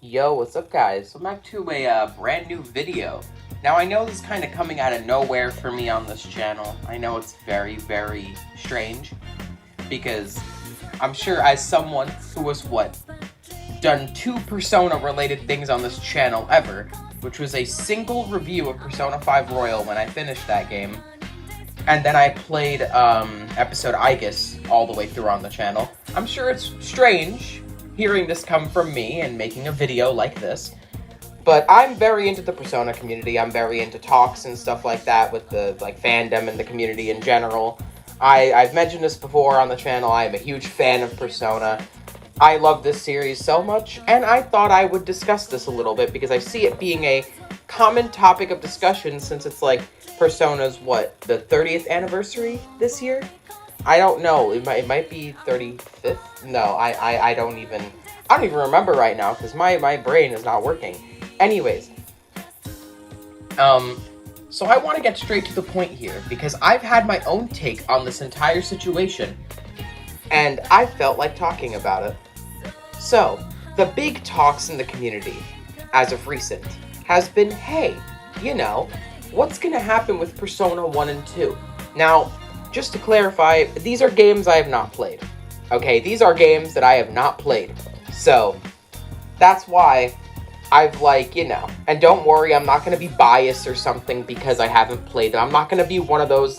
Yo, what's up guys? I'm back to a brand new video. Now I know this is kind of coming out of nowhere for me on this channel. I know it's very, very strange because I'm sure as someone who has, done 2 Persona related things on this channel ever, which was a single review of Persona 5 Royal when I finished that game, and then I played episode Aegis all the way through on the channel. I'm sure it's strange hearing this come from me and making a video like this, but I'm very into the Persona community. I'm very into talks and stuff like that with the fandom and the community in general. I've mentioned this before on the channel. I am a huge fan of Persona. I love this series so much, and I thought I would discuss this a little bit because I see it being a common topic of discussion since it's Persona's, the 30th anniversary this year? I don't know. It might be 35th? No, I don't even remember right now because my brain is not working. Anyways, so I want to get straight to the point here because I've had my own take on this entire situation and I felt like talking about it. So, the big talks in the community, as of recent, has been, hey, what's gonna happen with Persona 1 and 2? Now, just to clarify, these are games I have not played. Okay, these are games that I have not played. So, that's why I've and don't worry, I'm not gonna be biased or something because I haven't played them. I'm not gonna be one of those,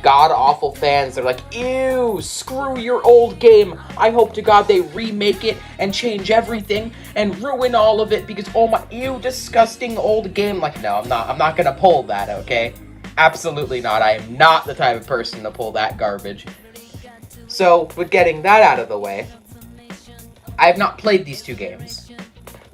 god-awful fans that are like, ew, screw your old game. I hope to God they remake it and change everything and ruin all of it because, oh my, ew, disgusting old game. No, I'm not gonna pull that, okay? Absolutely not. I am not the type of person to pull that garbage. So, with getting that out of the way, I have not played these 2 games,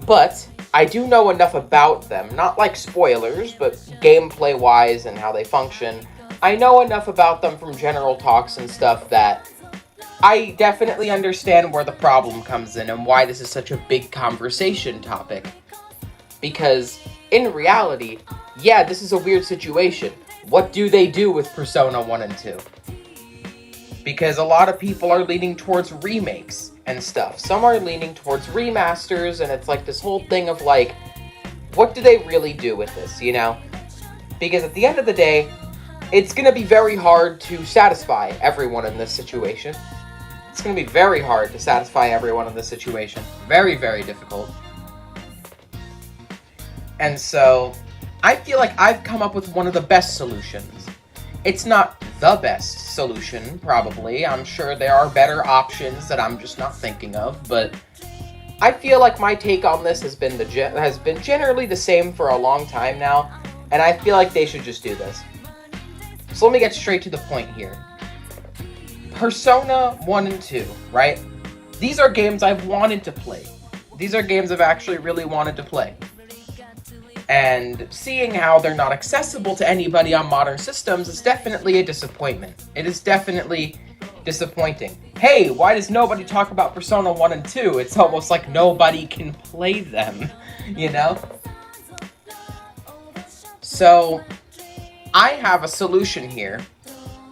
but I do know enough about them, not like spoilers, but gameplay-wise and how they function. I know enough about them from general talks and stuff that I definitely understand where the problem comes in and why this is such a big conversation topic. Because, in reality, yeah, this is a weird situation. What do they do with Persona 1 and 2? Because a lot of people are leaning towards remakes and stuff. Some are leaning towards remasters, and it's this whole thing of what do they really do with this, Because at the end of the day, it's going to be very hard to satisfy everyone in this situation. It's going to be very hard to satisfy everyone in this situation. Very, very difficult. And so, I feel like I've come up with one of the best solutions. It's not the best solution, probably. I'm sure there are better options that I'm just not thinking of, but I feel like my take on this has been generally the same for a long time now, and I feel like they should just do this. So let me get straight to the point here. Persona 1 and 2, right? These are games I've wanted to play. These are games I've actually really wanted to play. And seeing how they're not accessible to anybody on modern systems is definitely a disappointment. It is definitely disappointing. Hey, why does nobody talk about Persona 1 and 2? It's almost like nobody can play them, So, I have a solution here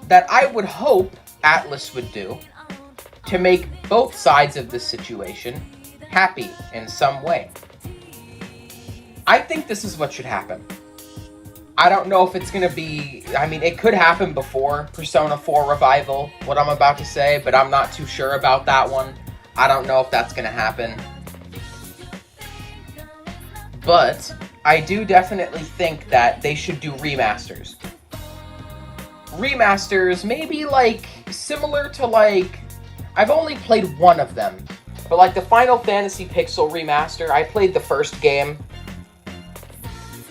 that I would hope ATLUS would do to make both sides of this situation happy in some way. I think this is what should happen. I don't know if it's going to be... it could happen before Persona 4 Revival, what I'm about to say, but I'm not too sure about that one. I don't know if that's going to happen. But I do definitely think that they should do remasters. Remasters, maybe similar to I've only played one of them, but the Final Fantasy Pixel Remaster, I played the first game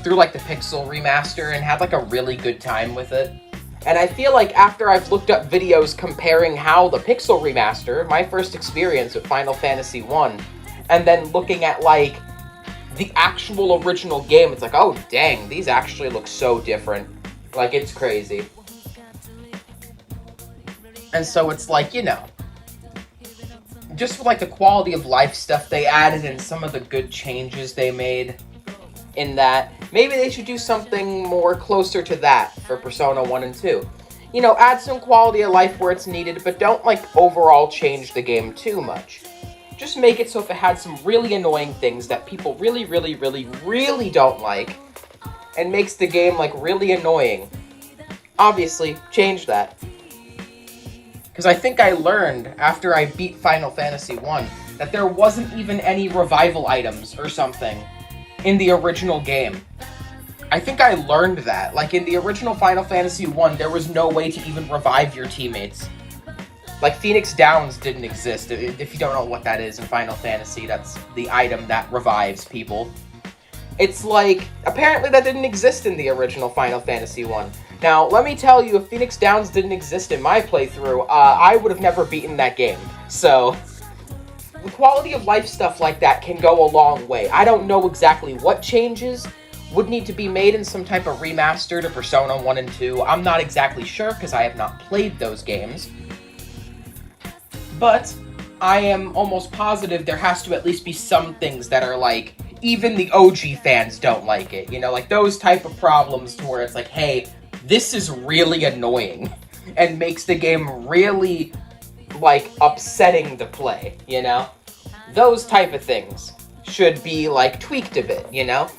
through the Pixel Remaster and had a really good time with it. And I feel after I've looked up videos comparing how the Pixel Remaster, my first experience with Final Fantasy 1, and then looking at the actual original game, it's oh dang, these actually look so different. It's crazy. And so it's just for the quality of life stuff they added and some of the good changes they made in that, maybe they should do something more closer to that for Persona 1 and 2. Add some quality of life where it's needed, but don't overall change the game too much. just make it so if it had some really annoying things that people really, really, really, really don't like, and makes the game, like, really annoying, obviously, change that. Because I think I learned, after I beat Final Fantasy 1, that there wasn't even any revival items or something in the original game. I think I learned that. Like, in the original Final Fantasy 1, there was no way to even revive your teammates. Like, Phoenix Downs didn't exist. If you don't know what that is in Final Fantasy, that's the item that revives people. It's like, apparently that didn't exist in the original Final Fantasy 1. Now, let me tell you, if Phoenix Downs didn't exist in my playthrough, I would have never beaten that game. So, the quality of life stuff like that can go a long way. I don't know exactly what changes would need to be made in some type of remaster to Persona 1 and 2. I'm not exactly sure, because I have not played those games. But I am almost positive there has to at least be some things that are like, even the OG fans don't like it. You know, like those type of problems to where it's like, hey, this is really annoying and makes the game really, like, upsetting to play, you know? Those type of things should be, like, tweaked a bit, you know?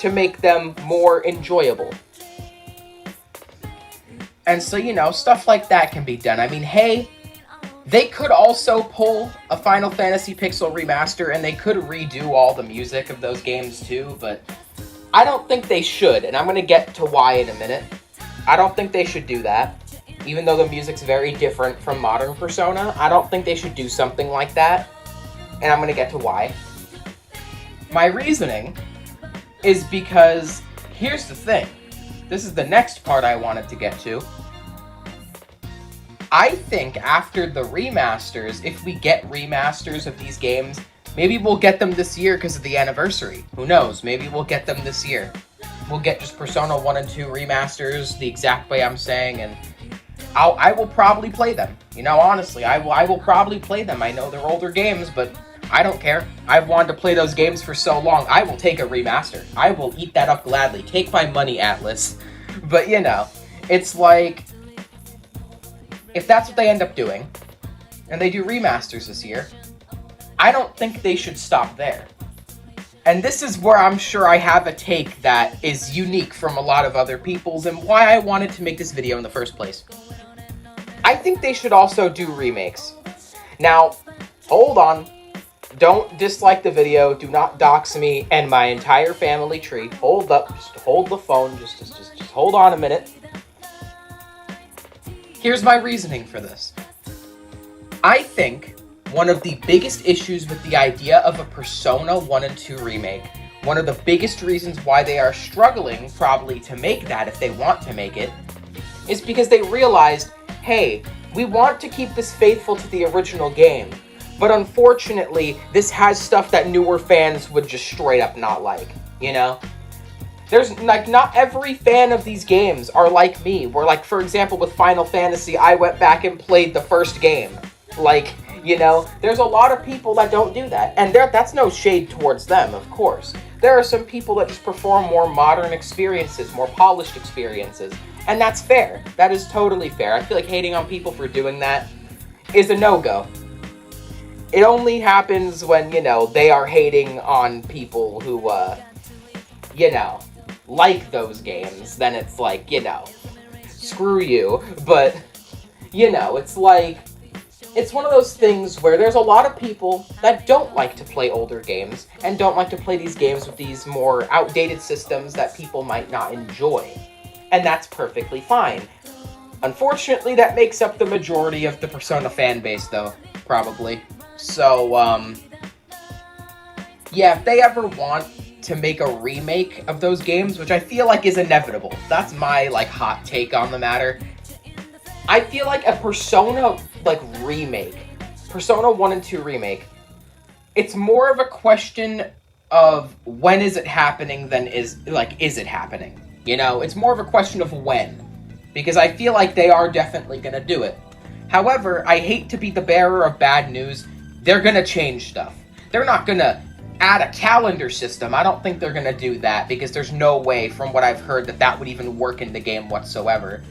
To make them more enjoyable. And so, you know, stuff like that can be done. I mean, hey, they could also pull a Final Fantasy Pixel Remaster, and they could redo all the music of those games too, but I don't think they should, and I'm going to get to why in a minute. I don't think they should do that. Even though the music's very different from modern Persona, I don't think they should do something like that, and I'm going to get to why. My reasoning is because, here's the thing. This is the next part I wanted to get to. I think after the remasters, if we get remasters of these games, maybe we'll get them this year because of the anniversary. Who knows? Maybe we'll get them this year. We'll get just Persona 1 and 2 remasters the exact way I'm saying, and I will probably play them. You know, honestly, I will probably play them. I know they're older games, but I don't care. I've wanted to play those games for so long. I will take a remaster. I will eat that up gladly. Take my money, ATLUS. But, you know, it's like, if that's what they end up doing, and they do remasters this year, I don't think they should stop there. And this is where I'm sure I have a take that is unique from a lot of other people's, and why I wanted to make this video in the first place. I think they should also do remakes. Now, hold on. Don't dislike the video. Do not dox me and my entire family tree. Hold up. Just hold the phone. Just hold on a minute. Here's my reasoning for this. I think one of the biggest issues with the idea of a Persona 1 and 2 remake, one of the biggest reasons why they are struggling probably to make that if they want to make it, is because they realized, hey, we want to keep this faithful to the original game, but unfortunately, this has stuff that newer fans would just straight up not like, you know? There's, like, not every fan of these games are like me, where, like, for example, with Final Fantasy, I went back and played the first game. Like, you know, there's a lot of people that don't do that, and that's no shade towards them, of course. There are some people that just prefer more modern experiences, more polished experiences, and that's fair. That is totally fair. I feel like hating on people for doing that is a no-go. It only happens when, you know, they are hating on people who, you know, like those games, then it's like, you know, screw you. But, you know, it's like, it's one of those things where there's a lot of people that don't like to play older games, and don't like to play these games with these more outdated systems that people might not enjoy. And that's perfectly fine. Unfortunately, that makes up the majority of the Persona fan base, though, probably. So, yeah, if they ever want to make a remake of those games, which I feel like is inevitable. That's my, like, hot take on the matter. I feel like a Persona, like, remake, Persona 1 and 2 remake, it's more of a question of when is it happening than is it happening? You know, it's more of a question of when, because I feel like they are definitely gonna do it. However, I hate to be the bearer of bad news. They're gonna change stuff. They're not gonna add a calendar system. I don't think they're gonna do that, because there's no way, from what I've heard, that would even work in the game whatsoever.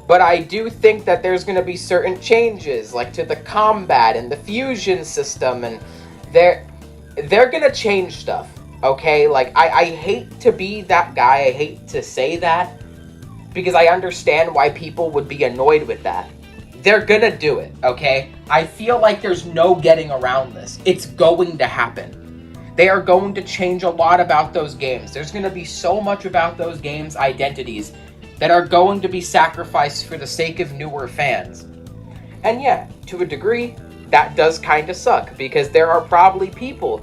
But I do think that there's going to be certain changes, like to the combat and the fusion system, and they're going to change stuff, okay? Like, I hate to be that guy, I hate to say that, because I understand why people would be annoyed with that. They're going to do it, okay? I feel like there's no getting around this. It's going to happen. They are going to change a lot about those games. There's going to be so much about those games' identities that are going to be sacrificed for the sake of newer fans. And yeah, to a degree, that does kind of suck, because there are probably people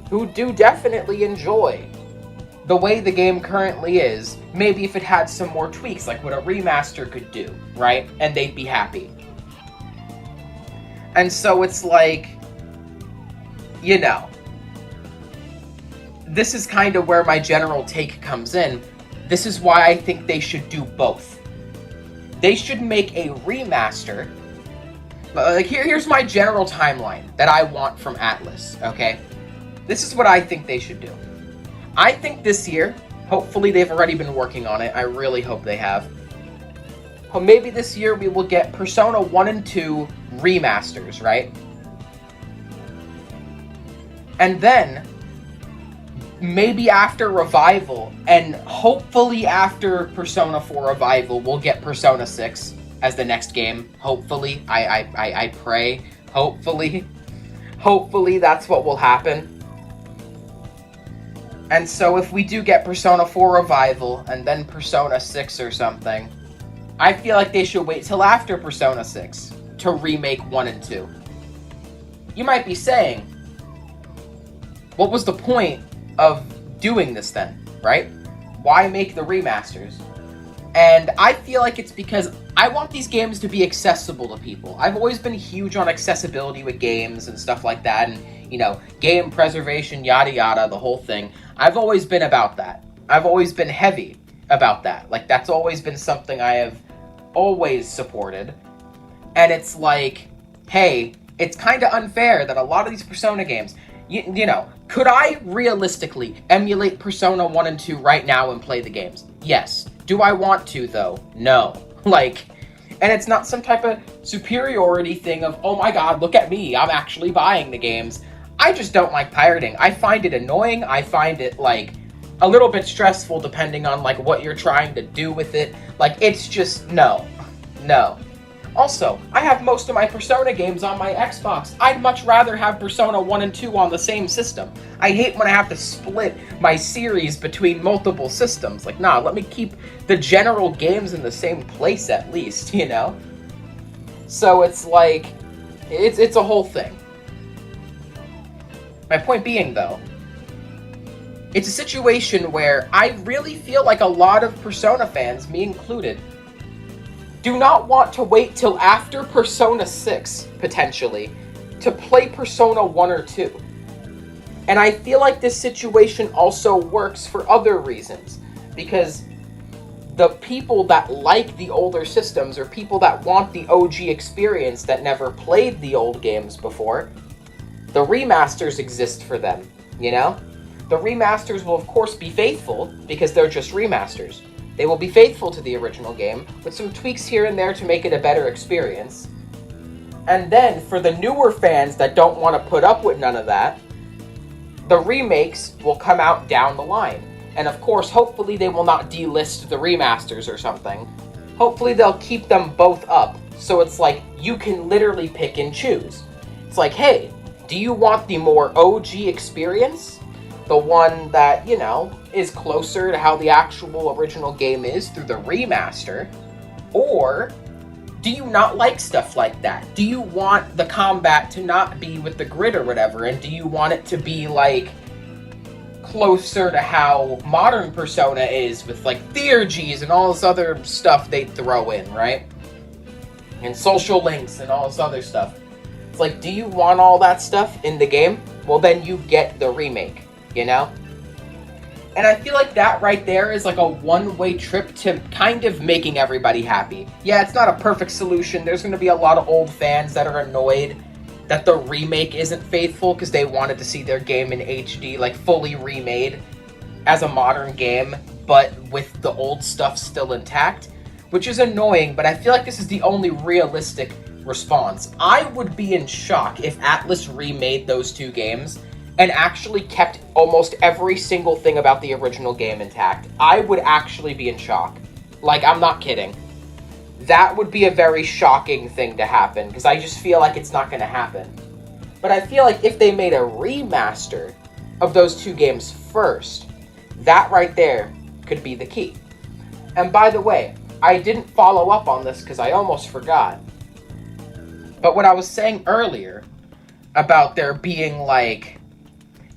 who do definitely enjoy the way the game currently is, maybe if it had some more tweaks, like what a remaster could do, right? And they'd be happy. And so it's like, you know, this is kind of where my general take comes in. This is why I think they should do both. They should make a remaster. Like, here's my general timeline that I want from ATLUS, okay? This is what I think they should do. I think this year, hopefully they've already been working on it. I really hope they have. Well, maybe this year we will get Persona 1 and 2 remasters, right? And then maybe after Revival, and hopefully after Persona 4 Revival, we'll get Persona 6 as the next game. Hopefully. I pray. Hopefully. Hopefully that's what will happen. And so if we do get Persona 4 Revival, and then Persona 6 or something, I feel like they should wait till after Persona 6 to remake 1 and 2. You might be saying, what was the point of doing this then, right? Why make the remasters? And I feel like it's because I want these games to be accessible to people. I've always been huge on accessibility with games and stuff like that, and, you know, game preservation, yada yada, the whole thing. I've always been about that. I've always been heavy about that. Like, that's always been something I have always supported. And it's like, hey, it's kind of unfair that a lot of these Persona games, you know, could I realistically emulate Persona 1 and 2 right now and play the games? Yes. Do I want to, though? No. Like, and it's not some type of superiority thing of, oh my god, look at me, I'm actually buying the games. I just don't like pirating. I find it annoying. I find it, like, a little bit stressful depending on, like, what you're trying to do with it. Like, it's just, no. No. Also, I have most of my Persona games on my Xbox. I'd much rather have Persona 1 and 2 on the same system. I hate when I have to split my series between multiple systems. Like, nah, let me keep the general games in the same place at least, you know? So it's like, it's a whole thing. My point being, though, it's a situation where I really feel like a lot of Persona fans, me included, do not want to wait till after Persona 6, potentially, to play Persona 1 or 2. And I feel like this situation also works for other reasons, because the people that like the older systems, or people that want the OG experience that never played the old games before, the remasters exist for them, you know? The remasters will of course be faithful, because they're just remasters. They will be faithful to the original game, with some tweaks here and there to make it a better experience. And then, for the newer fans that don't want to put up with none of that, the remakes will come out down the line. And of course, hopefully they will not delist the remasters or something. Hopefully they'll keep them both up, so it's like, you can literally pick and choose. It's like, hey, do you want the more OG experience? The one that, you know, is closer to how the actual original game is through the remaster? Or do you not like stuff like that? Do you want the combat to not be with the grid or whatever, and do you want it to be, like, closer to how modern Persona is with, like, theurgies and all this other stuff they throw in, right? And social links and all this other stuff. It's like, do you want all that stuff in the game? Well, then you get the remake. You know? And I feel like that right there is like a one-way trip to kind of making everybody happy. Yeah, it's not a perfect solution. There's going to be a lot of old fans that are annoyed that the remake isn't faithful because they wanted to see their game in HD, like fully remade as a modern game, but with the old stuff still intact. which is annoying, but I feel like this is the only realistic response. I would be in shock if ATLUS remade those two games and actually kept almost every single thing about the original game intact. I would actually be in shock. Like, I'm not kidding. That would be a very shocking thing to happen, because I just feel like it's not going to happen. But I feel like if they made a remaster of those two games first, that right there could be the key. And by the way, I didn't follow up on this because I almost forgot. But what I was saying earlier about there being, like,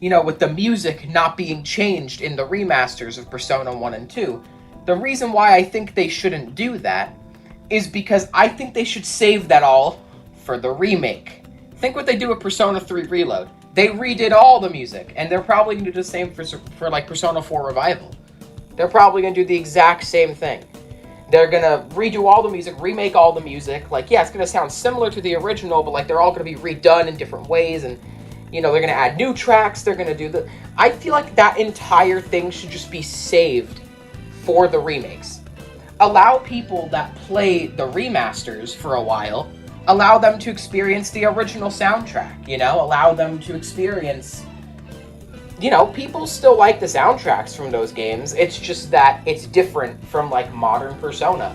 you know, with the music not being changed in the remasters of Persona 1 and 2, the reason why I think they shouldn't do that is because I think they should save that all for the remake. Think what they do with Persona 3 Reload. They redid all the music, and they're probably going to do the same for like, Persona 4 Revival. They're probably going to do the exact same thing. They're going to redo all the music, remake all the music. Like, yeah, it's going to sound similar to the original, but, like, they're all going to be redone in different ways, and, you know, they're going to add new tracks, they're going to do the... I feel like that entire thing should just be saved for the remakes. Allow people that play the remasters for a while, allow them to experience the original soundtrack, you know? Allow them to experience... You know, people still like the soundtracks from those games, it's just that it's different from, like, modern Persona.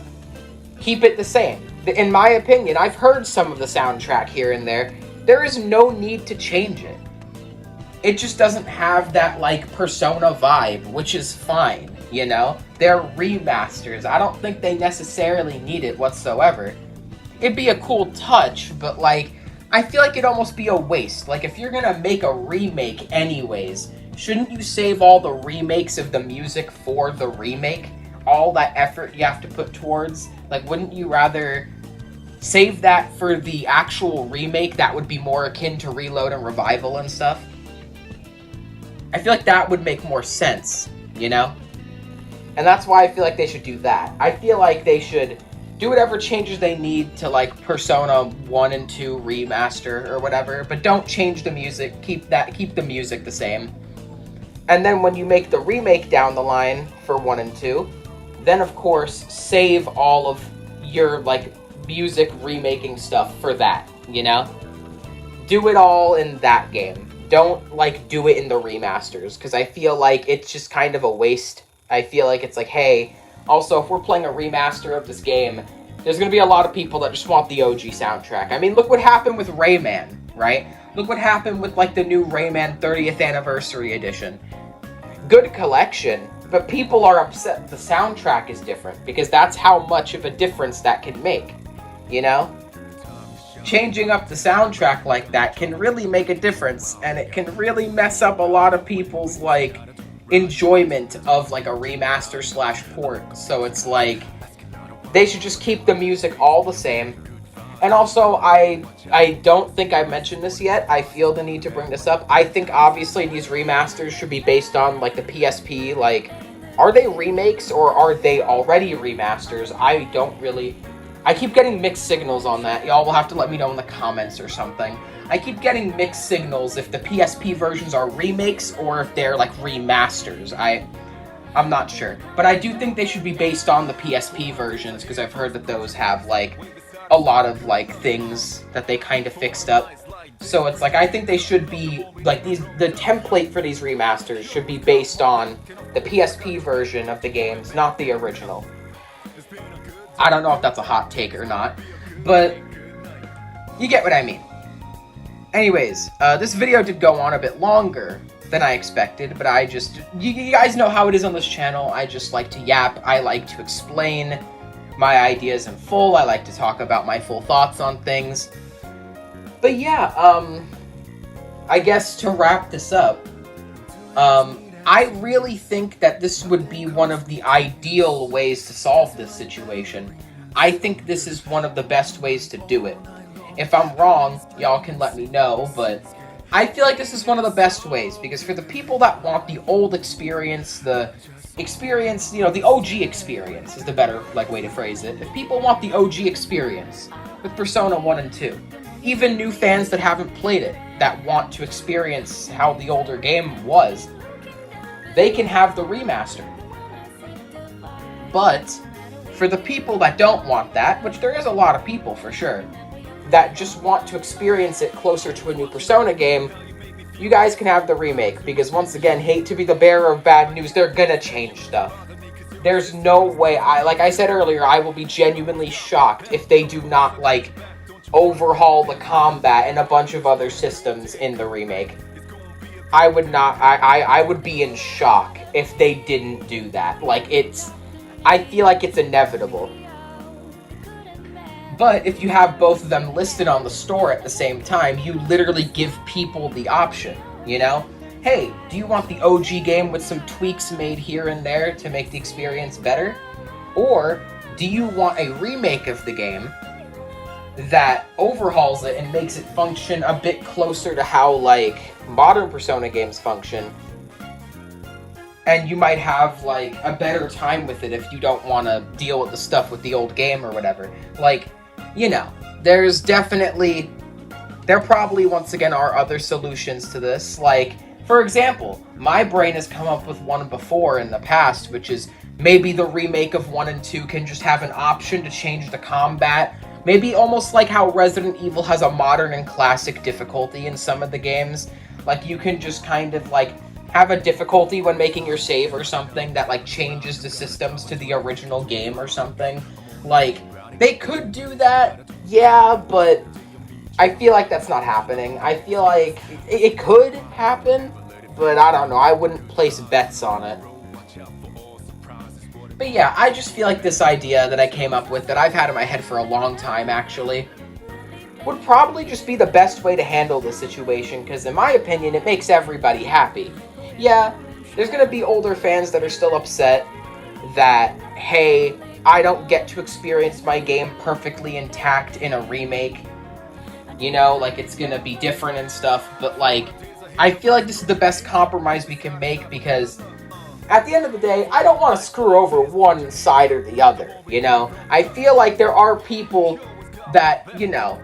Keep it the same. In my opinion, I've heard some of the soundtrack here and there. There is no need to change it. It just doesn't have that, like, Persona vibe, which is fine, you know? They're remasters. I don't think they necessarily need it whatsoever. It'd be a cool touch, but, like, I feel like it'd almost be a waste. Like, if you're gonna make a remake anyways, shouldn't you save all the remakes of the music for the remake? All that effort you have to put towards? Like, wouldn't you rather save that for the actual remake that would be more akin to Reload and Revival and stuff? I feel like that would make more sense, you know? And that's why I feel like they should do that. I feel like they should do whatever changes they need to, like, Persona 1 and 2 remaster or whatever, but don't change the music. Keep the music the same. And then when you make the remake down the line for 1 and 2, then of course save all of your, like, music remaking stuff for that, you know? Do it all in that game. Don't, like, do it in the remasters, because I feel like it's just kind of a waste. I feel like it's like, hey, also, if we're playing a remaster of this game, there's going to be a lot of people that just want the OG soundtrack. I mean, look what happened with Rayman, right? Look what happened with, like, the new Rayman 30th Anniversary Edition. Good collection, but people are upset the soundtrack is different, because that's how much of a difference that can make, you know? Changing up the soundtrack like that can really make a difference, and it can really mess up a lot of people's, like, enjoyment of, like, a remaster / port. So it's like, they should just keep the music all the same. And also, I don't think I mentioned this yet. I feel the need to bring this up. I think obviously these remasters should be based on, like, the PSP. Like, are they remakes or are they already remasters? I keep getting mixed signals on that. Y'all will have to let me know in the comments or something. I keep getting mixed signals if the PSP versions are remakes or if they're, like, remasters. I'm not sure. But I do think they should be based on the PSP versions, because I've heard that those have, like, a lot of, like, things that they kind of fixed up. So it's like, I think they should be, like, the template for these remasters should be based on the PSP version of the games, not the original. I don't know if that's a hot take or not, but you get what I mean. Anyways, this video did go on a bit longer than I expected, but you guys know how it is on this channel. I just like to yap. I like to explain my ideas in full. I like to talk about my full thoughts on things. But yeah, I guess to wrap this up, I really think that this would be one of the ideal ways to solve this situation. I think this is one of the best ways to do it. If I'm wrong, y'all can let me know, but I feel like this is one of the best ways, because for the people that want the old experience, the experience, you know, the OG experience is the better, like, way to phrase it. If people want the OG experience with Persona 1 and 2, even new fans that haven't played it, that want to experience how the older game was, they can have the remaster. But for the people that don't want that, which there is a lot of people for sure, that just want to experience it closer to a new Persona game, you guys can have the remake, because once again, hate to be the bearer of bad news, they're gonna change stuff. There's no way, like I said earlier, I will be genuinely shocked if they do not, like, overhaul the combat and a bunch of other systems in the remake. I would be in shock if they didn't do that. Like, I feel like it's inevitable. But if you have both of them listed on the store at the same time, you literally give people the option, you know? Hey, do you want the OG game with some tweaks made here and there to make the experience better? Or do you want a remake of the game that overhauls it and makes it function a bit closer to how, like, modern Persona games function? And you might have, like, a better time with it if you don't want to deal with the stuff with the old game or whatever. Like, you know, there probably, once again, are other solutions to this. Like, for example, my brain has come up with one before in the past, which is maybe the remake of 1 and 2 can just have an option to change the combat. Maybe almost like how Resident Evil has a modern and classic difficulty in some of the games. Like, you can just kind of, like, have a difficulty when making your save or something that, like, changes the systems to the original game or something. Like, they could do that, yeah, but I feel like that's not happening. I feel like it could happen, but I don't know. I wouldn't place bets on it. But yeah, I just feel like this idea that I came up with, that I've had in my head for a long time, actually, would probably just be the best way to handle the situation, because in my opinion, it makes everybody happy. Yeah, there's going to be older fans that are still upset that, hey, I don't get to experience my game perfectly intact in a remake. You know, like, it's going to be different and stuff, but, like, I feel like this is the best compromise we can make, because at the end of the day, I don't want to screw over one side or the other, you know? I feel like there are people that, you know,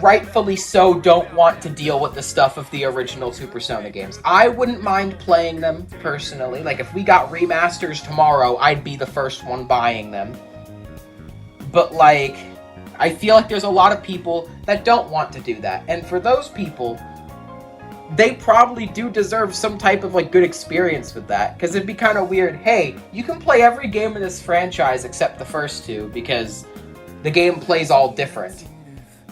rightfully so don't want to deal with the stuff of the original 2 Persona games. I wouldn't mind playing them, personally. Like, if we got remasters tomorrow, I'd be the first one buying them. But, like, I feel like there's a lot of people that don't want to do that. And for those people, they probably do deserve some type of, like, good experience with that. Because it'd be kind of weird, hey, you can play every game in this franchise except the first 2, because the gameplay's all different.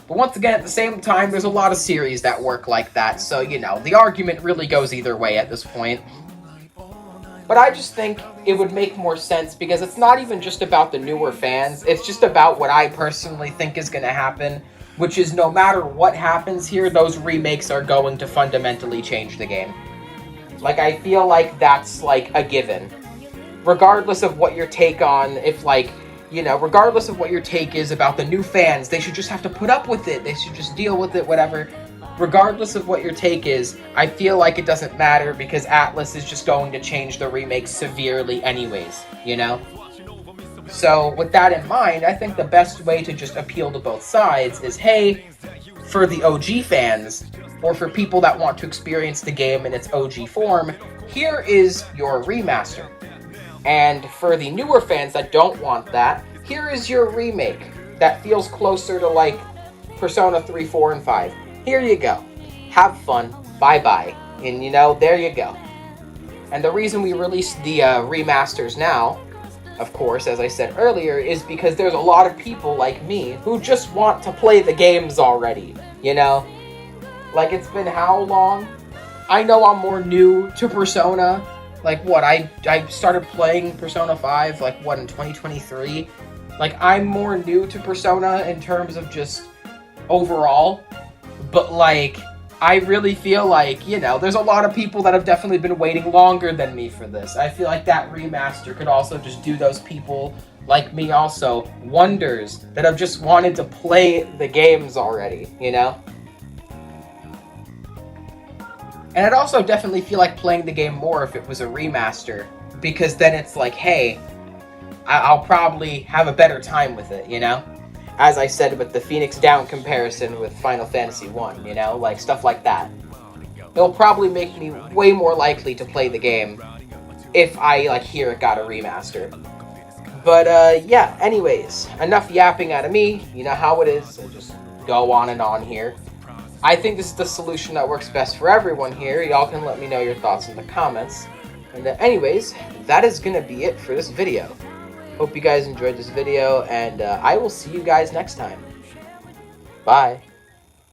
But once again, at the same time, there's a lot of series that work like that, so, you know, the argument really goes either way at this point. But I just think it would make more sense, because it's not even just about the newer fans, it's just about what I personally think is going to happen, which is no matter what happens here, those remakes are going to fundamentally change the game. Like, I feel like that's, like, a given. Regardless of what your take on, if, like, you know, regardless of what your take is about the new fans, they should just have to put up with it, they should just deal with it, whatever. Regardless of what your take is, I feel like it doesn't matter, because ATLUS is just going to change the remake severely anyways, you know? So, with that in mind, I think the best way to just appeal to both sides is, hey, for the OG fans, or for people that want to experience the game in its OG form, here is your remaster. And for the newer fans that don't want that, here is your remake that feels closer to, like, Persona 3, 4, and 5. Here you go. Have fun. Bye-bye. And, you know, there you go. And the reason we released the remasters now, of course, as I said earlier, is because there's a lot of people like me who just want to play the games already, you know? Like, it's been how long? I know I'm more new to Persona. Like, what, I started playing Persona 5, like, what, in 2023? Like, I'm more new to Persona in terms of just overall. But, like, I really feel like, you know, there's a lot of people that have definitely been waiting longer than me for this. I feel like that remaster could also just do those people like me also wonders that have just wanted to play the games already, you know? And I'd also definitely feel like playing the game more if it was a remaster, because then it's like, hey, I'll probably have a better time with it, you know? As I said with the Phoenix Down comparison with Final Fantasy 1, you know? Like, stuff like that. It'll probably make me way more likely to play the game if I, like, hear it got a remaster. But yeah, anyways, enough yapping out of me. You know how it is. I just go on and on here. I think this is the solution that works best for everyone here. Y'all can let me know your thoughts in the comments. And anyways, that is going to be it for this video. Hope you guys enjoyed this video, and I will see you guys next time. Bye.